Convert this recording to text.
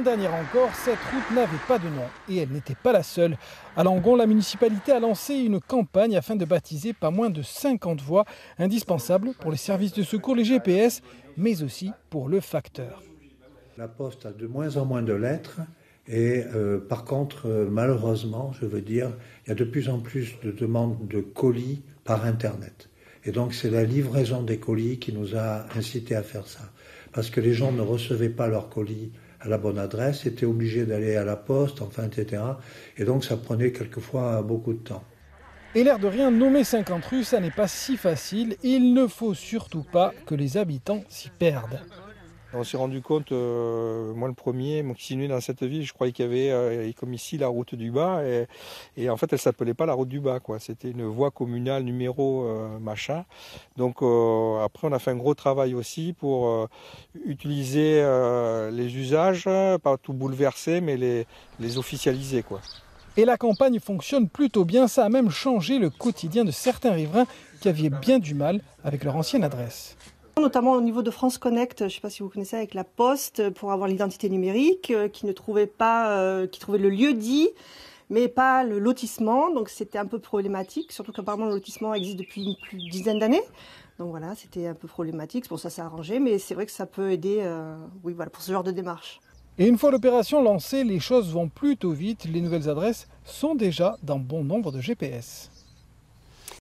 L'an dernier encore, cette route n'avait pas de nom et elle n'était pas la seule. À Langon, la municipalité a lancé une campagne afin de baptiser pas moins de 50 voies indispensables pour les services de secours, les GPS, mais aussi pour le facteur. La Poste a de moins en moins de lettres et par contre, malheureusement, je veux dire, il y a de plus en plus de demandes de colis par Internet. Et donc c'est la livraison des colis qui nous a incité à faire ça. Parce que les gens ne recevaient pas leurs colis à la bonne adresse, étaient obligés d'aller à la poste, enfin, etc. Et donc ça prenait quelquefois beaucoup de temps. Et l'air de rien, nommer 50 rues, ça n'est pas si facile. Il ne faut surtout pas que les habitants s'y perdent. On s'est rendu compte, moi le premier, moi qui suis né dans cette ville, je croyais qu'il y avait comme ici la route du bas et en fait elle s'appelait pas la route du bas, quoi. C'était une voie communale numéro machin. Donc après on a fait un gros travail aussi pour utiliser les usages, pas tout bouleverser mais les officialiser, quoi. Et la campagne fonctionne plutôt bien, ça a même changé le quotidien de certains riverains qui avaient bien du mal avec leur ancienne adresse. Notamment au niveau de France Connect, je ne sais pas si vous connaissez, avec la Poste, pour avoir l'identité numérique, qui ne trouvait pas, qui trouvait le lieu dit, mais pas le lotissement. Donc c'était un peu problématique, surtout qu'apparemment le lotissement existe depuis plus d'une dizaine d'années. Donc voilà, c'était un peu problématique. Bon, ça s'est arrangé, mais c'est vrai que ça peut aider, oui, voilà, pour ce genre de démarche. Et une fois l'opération lancée, les choses vont plutôt vite. Les nouvelles adresses sont déjà dans bon nombre de GPS.